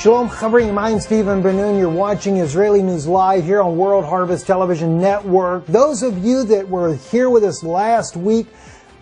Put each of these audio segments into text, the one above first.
Shalom Chavrim, I'm Stephen Ben-Nun. You're watching Israeli News Live here on World Harvest Television Network. Those of you that were here with us last week,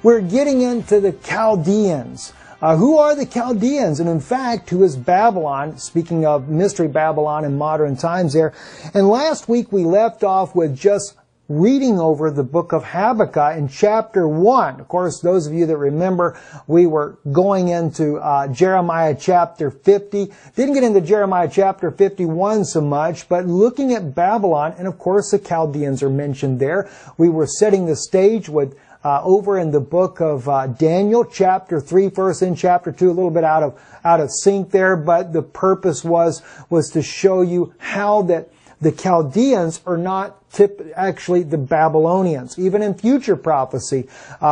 we're getting into the Chaldeans. Who are the Chaldeans? And in fact, who is Babylon? Speaking of Mystery Babylon in modern times there. And last week we left off with just reading over the book of Habakkuk in chapter 1. Of course, those of you that remember, we were going into Jeremiah chapter 50. Didn't get into Jeremiah chapter 51 so much, but looking at Babylon, and of course the Chaldeans are mentioned there. We were setting the stage with over in the book of Daniel, chapter 3, first in chapter 2, a little bit out of sync there, but the purpose was to show you how that the Chaldeans are not actually the Babylonians. Even in future prophecy,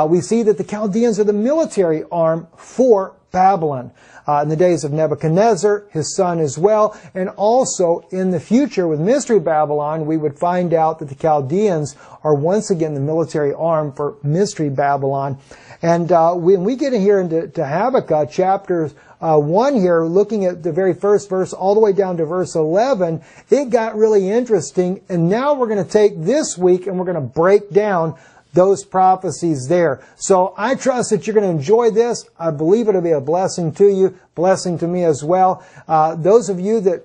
we see that the Chaldeans are the military arm for Babylon. In the days of Nebuchadnezzar, his son as well, and also in the future with Mystery Babylon, we would find out that the Chaldeans are once again the military arm for Mystery Babylon. And when we get in here into Habakkuk, chapter 1 here, looking at the very first verse all the way down to verse 11, it got really interesting. And now we're going to take this week and we're going to break down those prophecies there. So I trust that you're going to enjoy this. I believe it'll be a blessing to you, blessing to me as well. Those of you that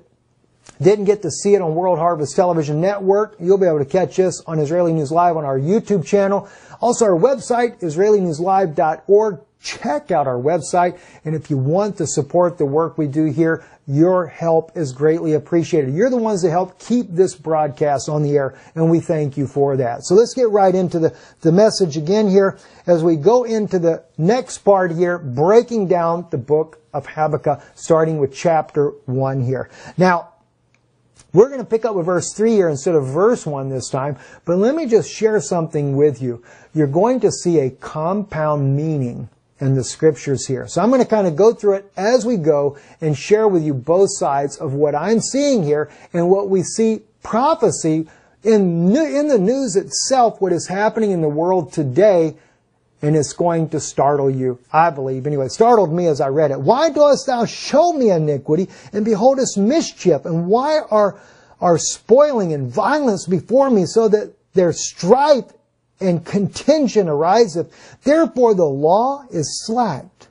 didn't get to see it on World Harvest Television Network, you'll be able to catch us on Israeli News Live on our YouTube channel. Also our website, IsraeliNewsLive.org. Check out our website. And if you want to support the work we do here, your help is greatly appreciated. You're the ones that help keep this broadcast on the air, and we thank you for that. So let's get right into the message again here as we go into the next part here, breaking down the book of Habakkuk, starting with chapter 1 here. Now, we're going to pick up with verse 3 here instead of verse 1 this time, but let me just share something with you. You're going to see a compound meaning in the scriptures here. So I'm going to kind of go through it as we go and share with you both sides of what I'm seeing here and what we see prophecy in the news itself, what is happening in the world today, and it's going to startle you, I believe. Anyway, it startled me as I read it. Why dost thou show me iniquity, and beholdest mischief? And why are spoiling and violence before me, so that there's strife and contention ariseth? Therefore the law is slacked,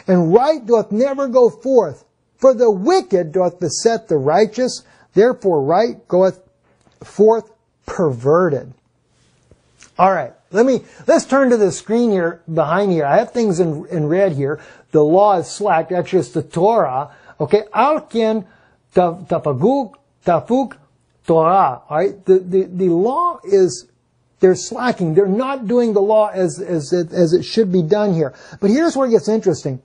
and right doth never go forth. For the wicked doth beset the righteous, therefore right goeth forth perverted. All right, let's turn to the screen here behind here. I have things in red here. The law is slacked. Actually, it's the Torah. Okay, Alken tafuk Torah. All right, the law is, they're slacking. They're not doing the law as it should be done here. But here's where it gets interesting.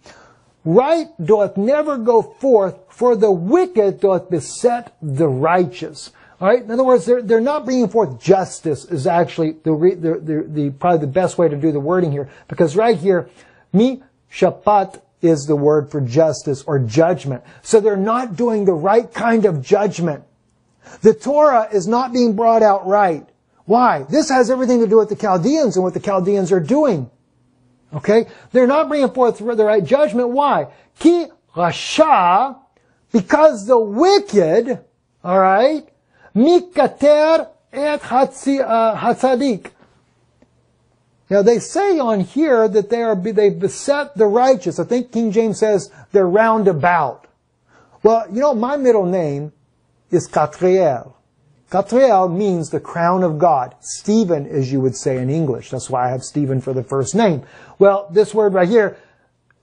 Right doth never go forth, for the wicked doth beset the righteous. All right. In other words, they're not bringing forth justice is actually probably the best way to do the wording here, because right here, mi shapat is the word for justice or judgment. So they're not doing the right kind of judgment. The Torah is not being brought out right. Why? This has everything to do with the Chaldeans and what the Chaldeans are doing. Okay? They're not bringing forth the right judgment. Why? Ki rasha, because the wicked, all right, mikater et hatzadik. Now they say on here that they beset the righteous. I think King James says they're round about. Well, you know, my middle name is Katriel. Katriel means the crown of God. Stephen, as you would say in English. That's why I have Stephen for the first name. Well, this word right here,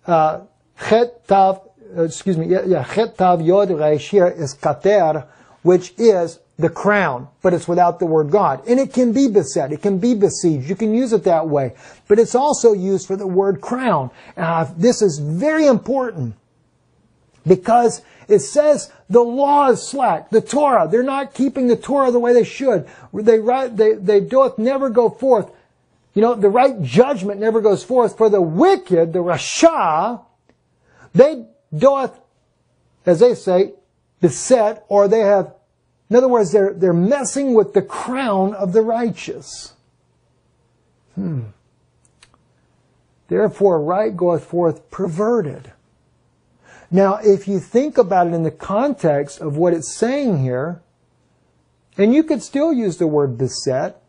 chet tav yod reish here is kater, which is the crown, but it's without the word God. And it can be beset. It can be besieged. You can use it that way. But it's also used for the word crown. This is very important, because it says the law is slack. The Torah, they're not keeping the Torah the way they should. They doth never go forth. You know, the right judgment never goes forth. For the wicked, the rasha, they doth, as they say, beset, or they have, in other words, they're messing with the crown of the righteous. Therefore right goeth forth perverted. Now, if you think about it in the context of what it's saying here, and you could still use the word beset,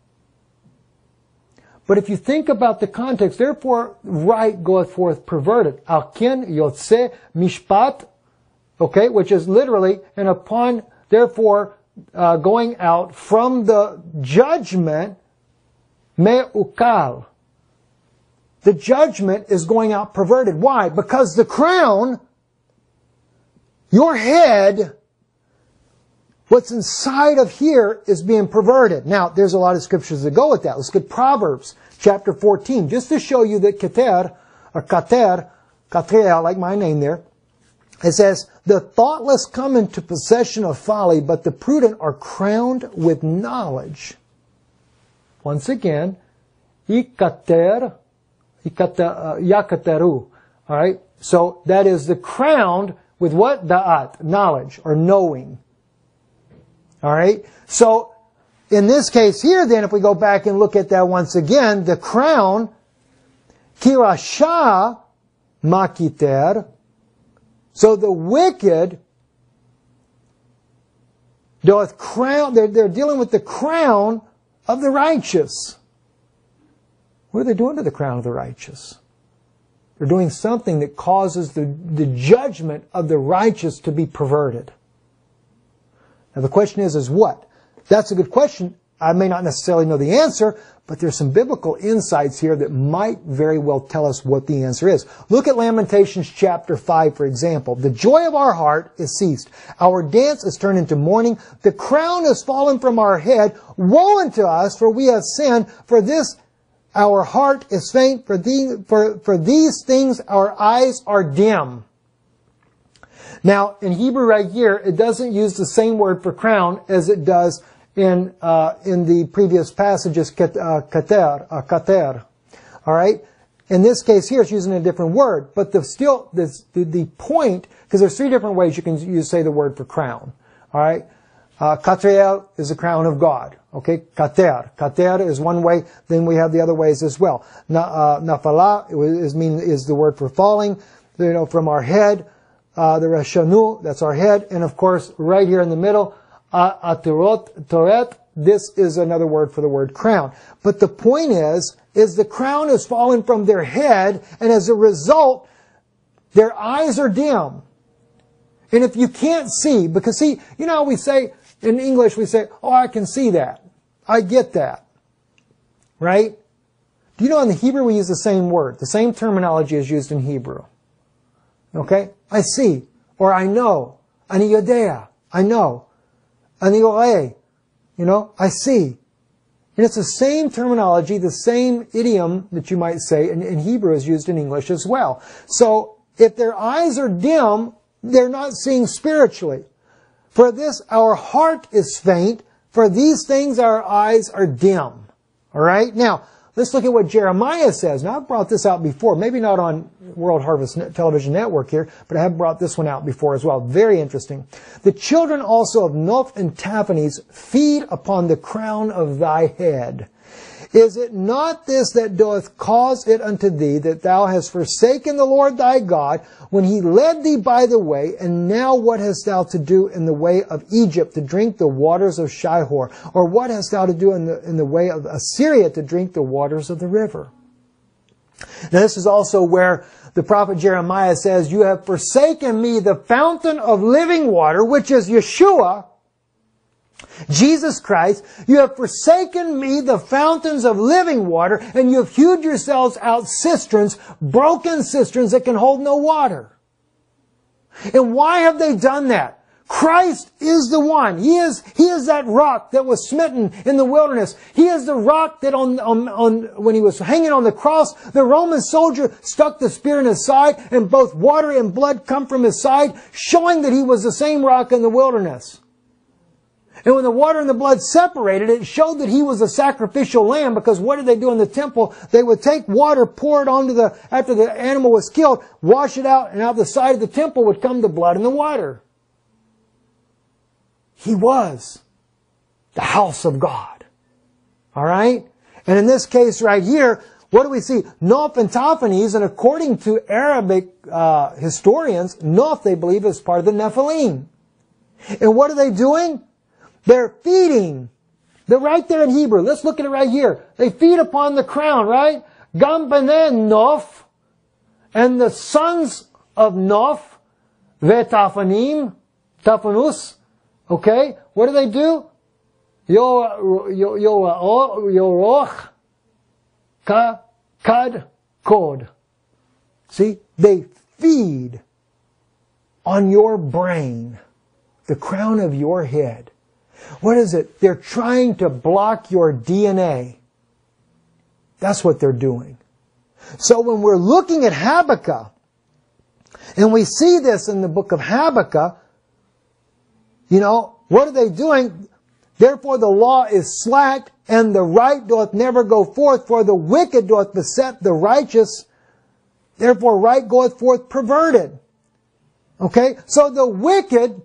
but if you think about the context, therefore right goeth forth perverted. Alkin yotze mishpat, okay, which is literally, and upon, therefore, going out from the judgment, me'ukal. The judgment is going out perverted. Why? Because the crown, your head, what's inside of here is being perverted. Now, there's a lot of scriptures that go with that. Let's get Proverbs chapter 14, just to show you that kater, like my name there, it says, the thoughtless come into possession of folly, but the prudent are crowned with knowledge. Once again, yakateru. Alright? So that is the crowned with what? Da'at, knowledge or knowing. Alright? So in this case here then, if we go back and look at that once again, the crown, kirasha makiter. So the wicked doth crown, they're dealing with the crown of the righteous. What are they doing to the crown of the righteous? They're doing something that causes the judgment of the righteous to be perverted. Now the question is what? That's a good question. I may not necessarily know the answer, but there's some biblical insights here that might very well tell us what the answer is. Look at Lamentations chapter 5, for example. The joy of our heart is ceased. Our dance is turned into mourning. The crown is fallen from our head. Woe unto us, for we have sinned. For this our heart is faint. For these things our eyes are dim. Now, in Hebrew right here, it doesn't use the same word for crown as it does in the previous passages, kater. All right? In this case here, it's using a different word. But the point, because there's three different ways you can say the word for crown. All right? Katriel is the crown of God. Okay? Kater. Kater is one way. Then we have the other ways as well. Nafala is the word for falling, from our head. The Rashanu, that's our head. And of course, right here in the middle, Toret, this is another word for the word crown. But the point is the crown is fallen from their head, and as a result, their eyes are dim. And if you can't see, because see, how we say, in English we say, oh, I can see that. I get that. Right? Do you know in the Hebrew we use the same word? The same terminology is used in Hebrew. Okay? I see. Or I know. Ani yodea. I know. Ani yoreh. I see. And it's the same terminology, the same idiom that you might say in Hebrew is used in English as well. So, if their eyes are dim, they're not seeing spiritually. For this, our heart is faint. For these things, our eyes are dim. Alright? Now, let's look at what Jeremiah says. Now, I've brought this out before. Maybe not on World Harvest Television Network here, but I have brought this one out before as well. Very interesting. The children also of Noph and Taphanes feed upon the crown of thy head. Is it not this that doth cause it unto thee that thou hast forsaken the Lord thy God when he led thee by the way? And now what hast thou to do in the way of Egypt to drink the waters of Shihor? Or what hast thou to do in the way of Assyria to drink the waters of the river? Now this is also where the prophet Jeremiah says, you have forsaken me the fountain of living water, which is Yeshua, Jesus Christ. You have forsaken me the fountains of living water, and you have hewed yourselves out cisterns, broken cisterns that can hold no water. And why have they done that? Christ is the one. He is that rock that was smitten in the wilderness. He is the rock that when he was hanging on the cross, the Roman soldier stuck the spear in his side, and both water and blood come from his side, showing that he was the same rock in the wilderness. And when the water and the blood separated, it showed that he was a sacrificial lamb, because what did they do in the temple? They would take water, pour it after the animal was killed, wash it out, and out the side of the temple would come the blood and the water. He was the house of God. Alright? And in this case right here, What do we see? Noph and Taphanes, and according to Arabic historians, Noph, they believe, is part of the Nephilim. And what are they doing? They're feeding. They're right there in Hebrew. Let's look at it right here. They feed upon the crown, right? Gam banei Noph, and the sons of Noph, Vetaphanim, Taphanus, okay? What do they do? Yoroch, Kad, Kod. See? They feed on your brain, the crown of your head. What is it? They're trying to block your DNA. That's what they're doing. So when we're looking at Habakkuk, and we see this in the book of Habakkuk, what are they doing? Therefore the law is slack, and the right doth never go forth, for the wicked doth beset the righteous. Therefore right goeth forth perverted. Okay? So the wicked,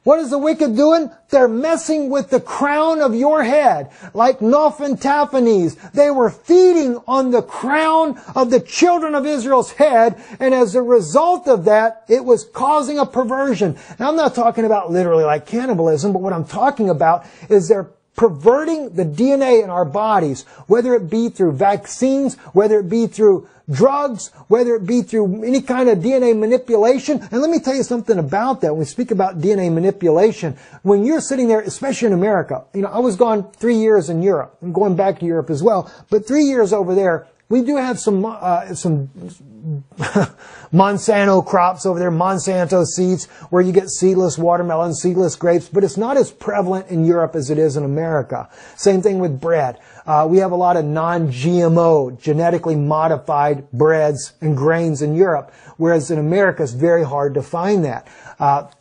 what is the wicked doing? They're messing with the crown of your head. Like Noph and Taphanes. They were feeding on the crown of the children of Israel's head, and as a result of that, it was causing a perversion. Now I'm not talking about literally like cannibalism, but what I'm talking about is they're perverting the DNA in our bodies, whether it be through vaccines, whether it be through drugs, whether it be through any kind of DNA manipulation. And let me tell you something about that. When we speak about DNA manipulation, when you're sitting there, especially in America, I was gone 3 years in Europe. I'm going back to Europe as well. But 3 years over there, we do have some Monsanto crops over there, Monsanto seeds, where you get seedless watermelon, seedless grapes, but it's not as prevalent in Europe as it is in America. Same thing with bread. We have a lot of non-GMO, genetically modified breads and grains in Europe, whereas in America it's very hard to find that.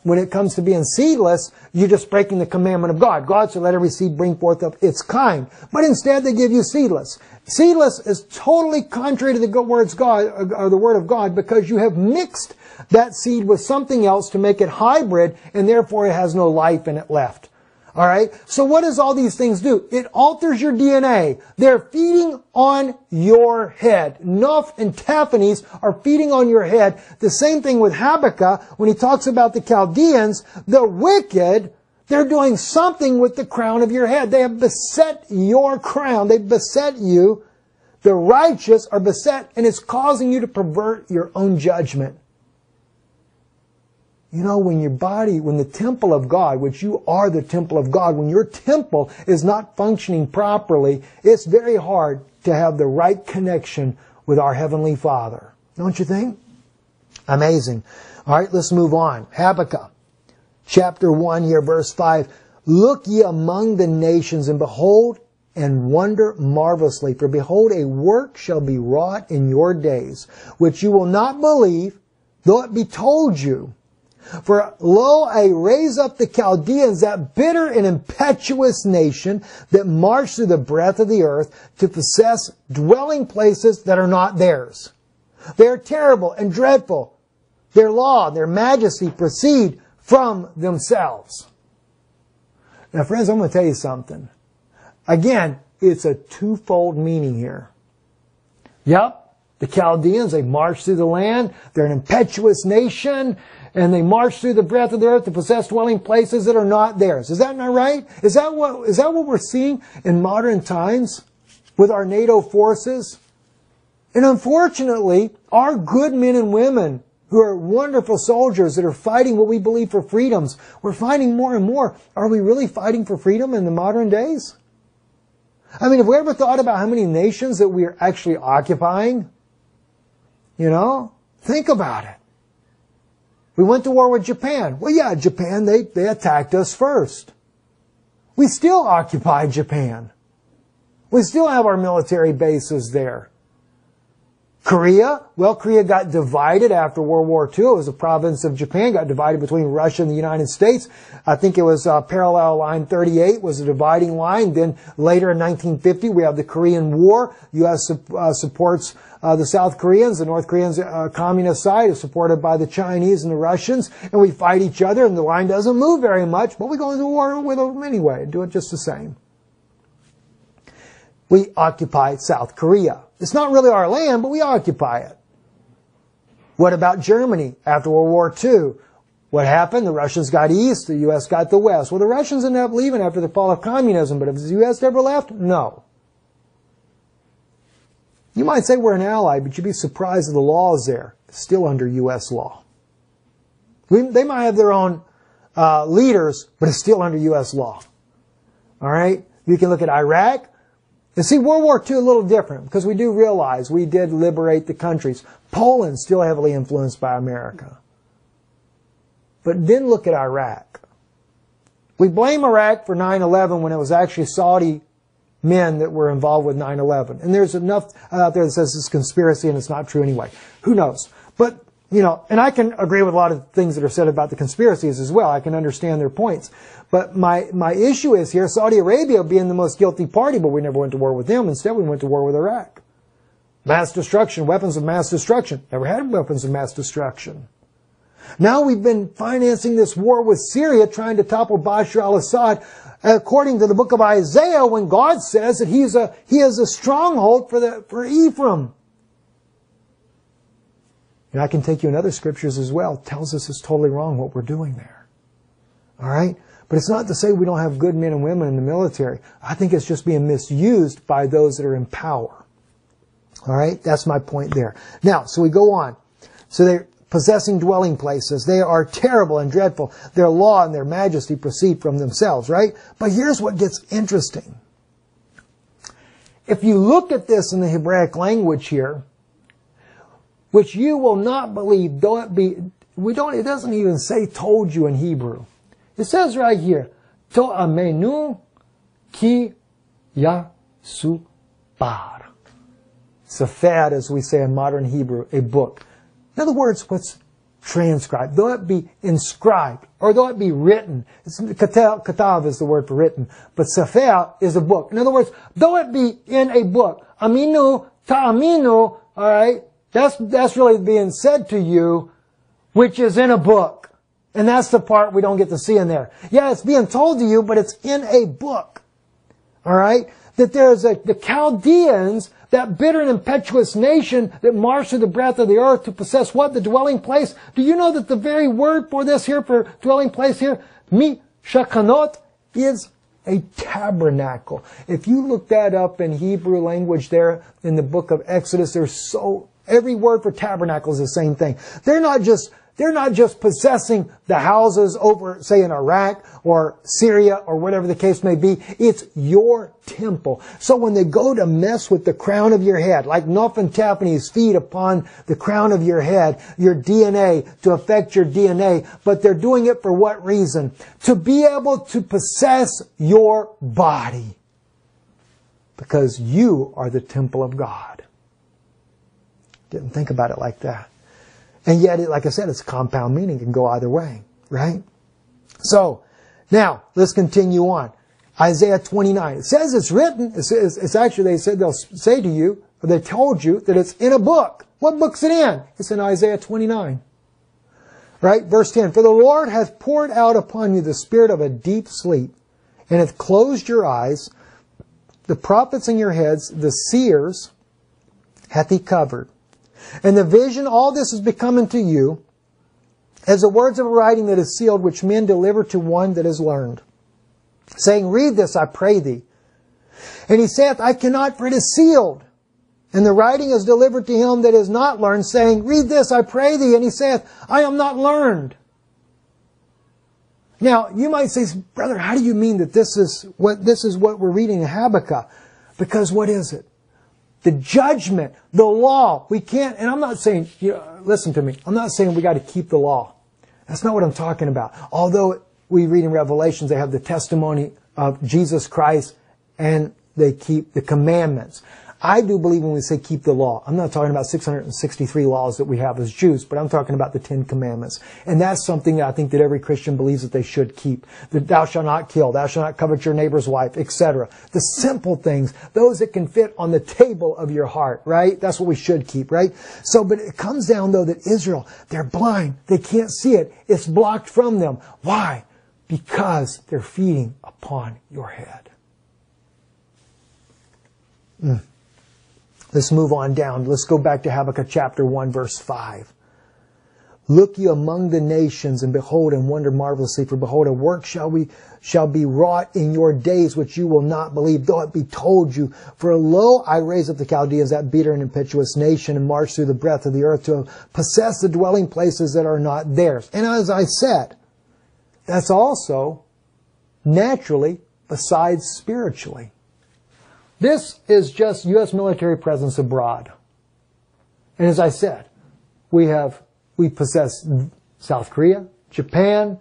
When it comes to being seedless, you're just breaking the commandment of God. God said, let every seed bring forth of its kind. But instead they give you seedless. Seedless is totally contrary to the words God, or the Word of God, because you have mixed that seed with something else to make it hybrid, and therefore it has no life in it left. Alright? So what does all these things do? It alters your DNA. They're feeding on your head. Noph and Taphanes are feeding on your head. The same thing with Habakkuk, when he talks about the Chaldeans, the wicked, they're doing something with the crown of your head. They have beset your crown. They beset you. The righteous are beset, and it's causing you to pervert your own judgment. When your body, when the temple of God, which you are the temple of God, when your temple is not functioning properly, it's very hard to have the right connection with our Heavenly Father. Don't you think? Amazing. All right, let's move on. Habakkuk, chapter 1 here, verse 5. Look ye among the nations, and behold, and wonder marvelously. For behold, a work shall be wrought in your days, which you will not believe, though it be told you. For lo, I raise up the Chaldeans, that bitter and impetuous nation that march through the breadth of the earth, to possess dwelling places that are not theirs. They are terrible and dreadful. Their law, their majesty proceed from themselves. Now, friends, I'm going to tell you something. Again, it's a twofold meaning here. Yep. The Chaldeans, they march through the land. They're an impetuous nation, and they march through the breadth of the earth to possess dwelling places that are not theirs. Is that not right? Is that what we're seeing in modern times with our NATO forces? And unfortunately, our good men and women who are wonderful soldiers that are fighting what we believe for freedoms, we're finding more and more. Are we really fighting for freedom in the modern days? I mean, have we ever thought about how many nations that we are actually occupying? Think about it. We went to war with Japan. Well, yeah, Japan, they attacked us first. We still occupy Japan. We still have our military bases there. Korea, well, Korea got divided after World War II. It was a province of Japan, got divided between Russia and the United States. I think it was parallel line 38 was the dividing line. Then later in 1950, we have the Korean War. U.S. supports the South Koreans. The North Koreans, communist side, is supported by the Chinese and the Russians. And we fight each other, and the line doesn't move very much, but we go into war with them anyway and do it just the same. We occupy South Korea. It's not really our land, but we occupy it. What about Germany after World War II? What happened? The Russians got east, the U.S. got the west. Well, the Russians ended up leaving after the fall of communism, but has the U.S. ever left? No. You might say we're an ally, but you'd be surprised at the laws there. It's still under U.S. law. They might have their own leaders, but it's still under U.S. law. All right? You can look at Iraq. And see, World War II a little different, because we do realize we did liberate the countries. Poland's still heavily influenced by America. But then look at Iraq. We blame Iraq for 9/11 when it was actually Saudi men that were involved with 9/11. And there's enough out there that says it's conspiracy and it's not true anyway. Who knows? But, you know, and I can agree with a lot of things that are said about the conspiracies as well. I can understand their points. But my issue is here, Saudi Arabia being the most guilty party, but we never went to war with them. Instead, we went to war with Iraq. Mass destruction, weapons of mass destruction. Never had weapons of mass destruction. Now we've been financing this war with Syria, trying to topple Bashar al-Assad, according to the book of Isaiah, when God says that he is a stronghold for Ephraim. And I can take you in other scriptures as well. It tells us it's totally wrong what we're doing there. All right? But it's not to say we don't have good men and women in the military. I think it's just being misused by those that are in power. All right? That's my point there. Now, so we go on. So they're possessing dwelling places. They are terrible and dreadful. Their law and their majesty proceed from themselves, right? But here's what gets interesting. If you look at this in the Hebraic language here, which you will not believe, though it be, it doesn't even say told you in Hebrew. It says right here, To'amenu ki yasubar. Sefer, as we say in modern Hebrew, a book. In other words, what's transcribed, though it be inscribed, or though it be written. Katav is the word for written, but Sefer is a book. In other words, though it be in a book, aminu, ta'aminu, all right, that's really being said to you, which is in a book. And that's the part we don't get to see in there. Yeah, it's being told to you, but it's in a book. All right? That there's the Chaldeans, that bitter and impetuous nation that marched through the breadth of the earth to possess what? The dwelling place. Do you know that the very word for this here, for dwelling place here, Mishakanot, is a tabernacle. If you look that up in Hebrew language there in the book of Exodus, every word for tabernacle is the same thing. They're not just possessing the houses over, say, in Iraq or Syria or whatever the case may be. It's your temple. So when they go to mess with the crown of your head, like Noph Taphanes feed upon the crown of your head, your DNA, to affect your DNA, but they're doing it for what reason? To be able to possess your body. Because you are the temple of God. Didn't think about it like that. And yet, like I said, it's a compound meaning. It can go either way, right? So, now, let's continue on. Isaiah 29. It says it's written. It's actually, they said they'll say to you, or they told you, that it's in a book. What book's it in? It's in Isaiah 29. Right? Verse 10. For the Lord hath poured out upon you the spirit of a deep sleep, and hath closed your eyes. The prophets in your heads, the seers, hath he covered. And the vision, all this is become unto you as the words of a writing that is sealed, which men deliver to one that is learned, saying, read this, I pray thee. And he saith, I cannot, for it is sealed. And the writing is delivered to him that is not learned, saying, read this, I pray thee. And he saith, I am not learned. Now, you might say, brother, how do you mean that this is what we're reading in Habakkuk? Because what is it? The judgment, the law, we can't, and I'm not saying, listen to me, I'm not saying we got to keep the law. That's not what I'm talking about. Although we read in Revelations, they have the testimony of Jesus Christ and they keep the commandments. I do believe when we say keep the law, I'm not talking about 663 laws that we have as Jews, but I'm talking about the 10 Commandments. And that's something that I think that every Christian believes that they should keep. That thou shalt not kill, thou shalt not covet your neighbor's wife, etc. The simple things, those that can fit on the table of your heart, right? That's what we should keep, right? So, but it comes down though that Israel, they're blind. They can't see it. It's blocked from them. Why? Because they're feeding upon your head. Let's move on down. Let's go back to Habakkuk chapter 1, verse 5. Look ye among the nations, and behold, and wonder marvelously, for behold, a work shall be wrought in your days, which you will not believe, though it be told you. For lo, I raise up the Chaldeans, that bitter and impetuous nation, and march through the breadth of the earth to possess the dwelling places that are not theirs. And as I said, that's also naturally besides spiritually. This is just U.S. military presence abroad. And as I said, we possess South Korea, Japan,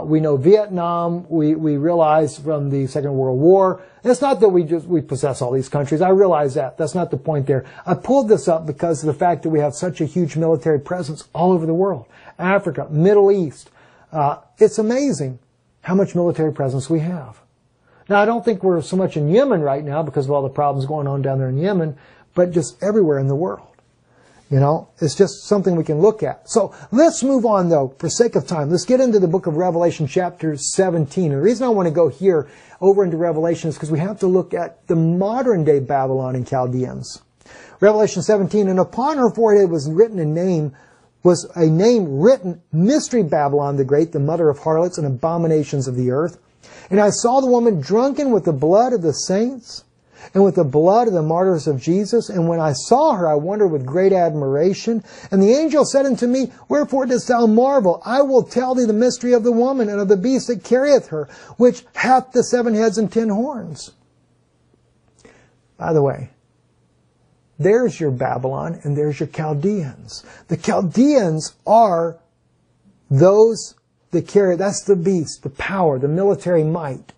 we know Vietnam, we realize from the Second World War. It's not that we possess all these countries. I realize that. That's not the point there. I pulled this up because of the fact that we have such a huge military presence all over the world. Africa, Middle East. It's amazing how much military presence we have. Now, I don't think we're so much in Yemen right now because of all the problems going on down there in Yemen, but just everywhere in the world. You know, it's just something we can look at. So let's move on, though, for sake of time. Let's get into the book of Revelation chapter 17. And the reason I want to go here over into Revelation is because we have to look at the modern day Babylon and Chaldeans. Revelation 17, and upon her forehead was a name written, Mystery Babylon the Great, the mother of harlots and abominations of the earth. And I saw the woman drunken with the blood of the saints and with the blood of the martyrs of Jesus. And when I saw her, I wondered with great admiration. And the angel said unto me, Wherefore dost thou marvel? I will tell thee the mystery of the woman and of the beast that carrieth her, which hath the 7 heads and 10 horns. By the way, there's your Babylon and there's your Chaldeans. The Chaldeans are those that carry, that's the beast, the power, the military might.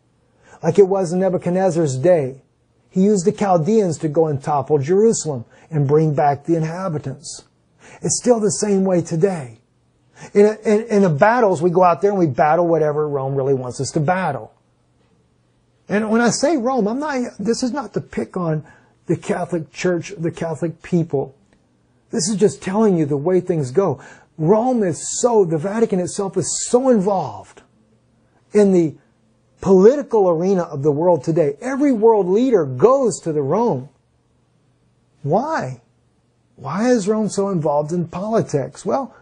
Like it was in Nebuchadnezzar's day. He used the Chaldeans to go and topple Jerusalem and bring back the inhabitants. It's still the same way today. In the battles, we go out there and we battle whatever Rome really wants us to battle. And when I say Rome, this is not to pick on the Catholic Church, the Catholic people. This is just telling you the way things go. Rome is the Vatican itself is so involved in the political arena of the world today. Every world leader goes to the Rome. Why? Why is Rome so involved in politics? Well,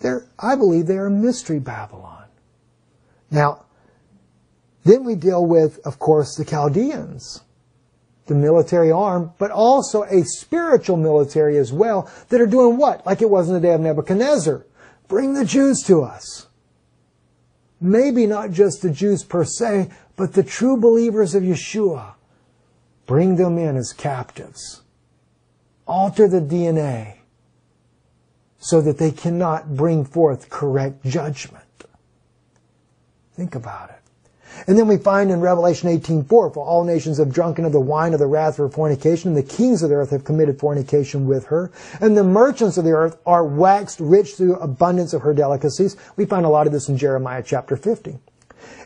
I believe they're a mystery Babylon. Now, then we deal with, of course, the Chaldeans, the military arm, but also a spiritual military as well that are doing what? Like it was in the day of Nebuchadnezzar. Bring the Jews to us. Maybe not just the Jews per se, but the true believers of Yeshua. Bring them in as captives. Alter the DNA so that they cannot bring forth correct judgment. Think about it. And then we find in Revelation 18:4, For all nations have drunken of the wine of the wrath of her fornication, and the kings of the earth have committed fornication with her, and the merchants of the earth are waxed rich through abundance of her delicacies. We find a lot of this in Jeremiah chapter 50.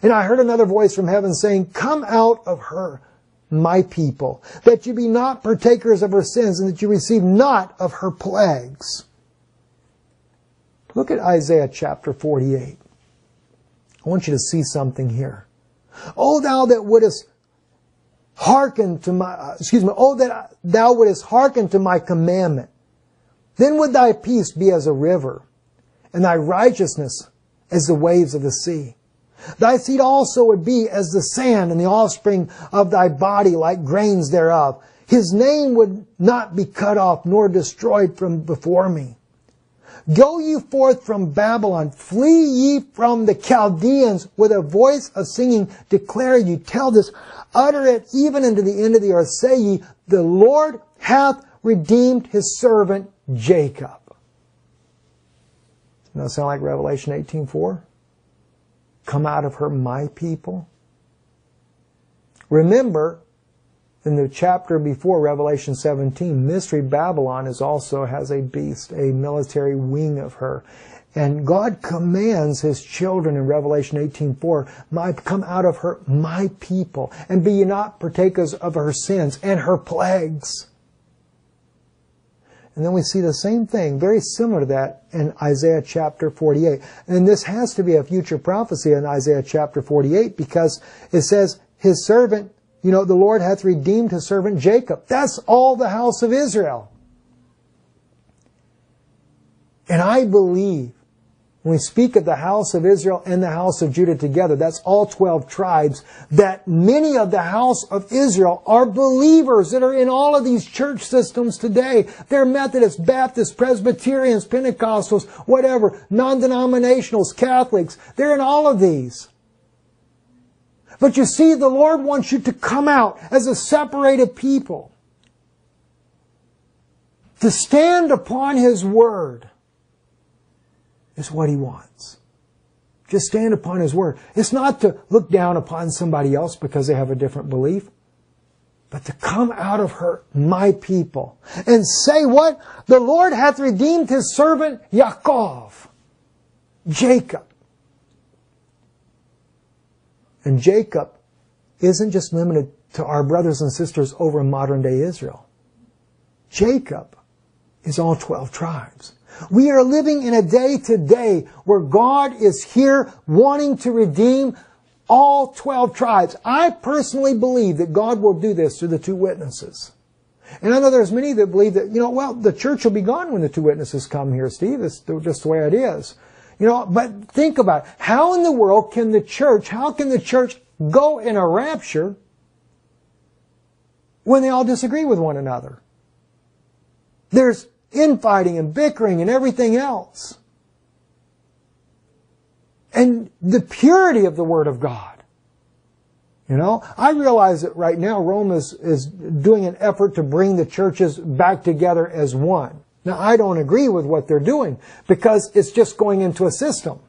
And I heard another voice from heaven saying, Come out of her, my people, that you be not partakers of her sins, and that you receive not of her plagues. Look at Isaiah chapter 48. I want you to see something here. O thou that wouldest hearken to that thou wouldest hearken to my commandment, then would thy peace be as a river, and thy righteousness as the waves of the sea. Thy seed also would be as the sand, and the offspring of thy body like grains thereof. His name would not be cut off, nor destroyed from before me. Go ye forth from Babylon, flee ye from the Chaldeans, with a voice of singing declare ye, tell this, utter it even unto the end of the earth. Say ye, the Lord hath redeemed his servant Jacob. Doesn't that sound like Revelation 18:4? Come out of her, my people. Remember, in the chapter before Revelation 17, Mystery Babylon has a beast, a military wing of her. And God commands His children in Revelation 18:4, come out of her, my people, and be ye not partakers of her sins and her plagues. And then we see the same thing, very similar to that, in Isaiah chapter 48. And this has to be a future prophecy in Isaiah chapter 48 because it says, His servant the Lord hath redeemed his servant Jacob. That's all the house of Israel. And I believe when we speak of the house of Israel and the house of Judah together, that's all 12 tribes, that many of the house of Israel are believers that are in all of these church systems today. They're Methodists, Baptists, Presbyterians, Pentecostals, whatever, non-denominationals, Catholics. They're in all of these. But you see, the Lord wants you to come out as a separated people, to stand upon His Word. Is what He wants. Just stand upon His Word. It's not to look down upon somebody else because they have a different belief, but to come out of her, my people, and say what? The Lord hath redeemed His servant Yaakov, Jacob. And Jacob isn't just limited to our brothers and sisters over in modern day Israel. Jacob is all 12 tribes. We are living in a day today where God is here wanting to redeem all 12 tribes. I personally believe that God will do this through the two witnesses. And I know there's many that believe that, the church will be gone when the two witnesses come here, Steve. It's just the way it is. But think about it. How in the world can the church go in a rapture when they all disagree with one another? There's infighting and bickering and everything else. And the purity of the Word of God. I realize that right now Rome is doing an effort to bring the churches back together as one. Now, I don't agree with what they're doing because it's just going into a system.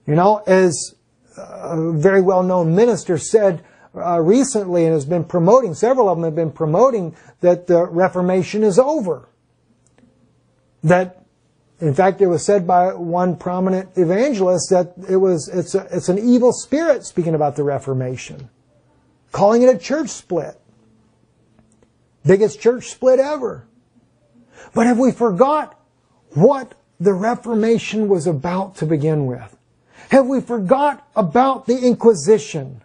As a very well-known minister said recently and has been promoting, several of them have been promoting that the Reformation is over. That, in fact, it was said by one prominent evangelist that it's an evil spirit speaking about the Reformation, calling it a church split. Biggest church split ever. But have we forgot what the Reformation was about to begin with? Have we forgot about the Inquisition?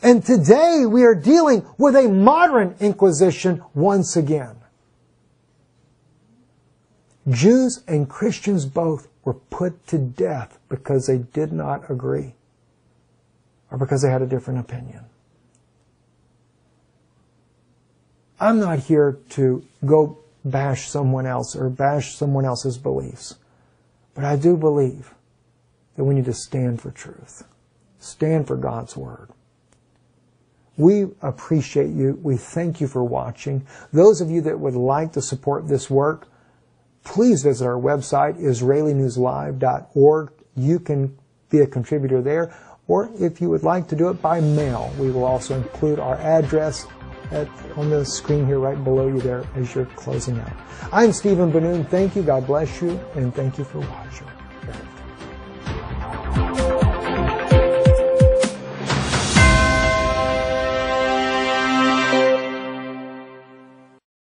And today we are dealing with a modern Inquisition once again. Jews and Christians both were put to death because they did not agree or because they had a different opinion. I'm not here to go bash someone else or bash someone else's beliefs, but I do believe that we need to stand for truth, stand for God's Word. We appreciate you. We thank you for watching. Those of you that would like to support this work, please visit our website, IsraeliNewsLive.org. You can be a contributor there, or if you would like to do it by mail, we will also include our address on the screen here right below you there as you're closing out. I'm Stephen Benoon. Thank you. God bless you, and thank you for watching.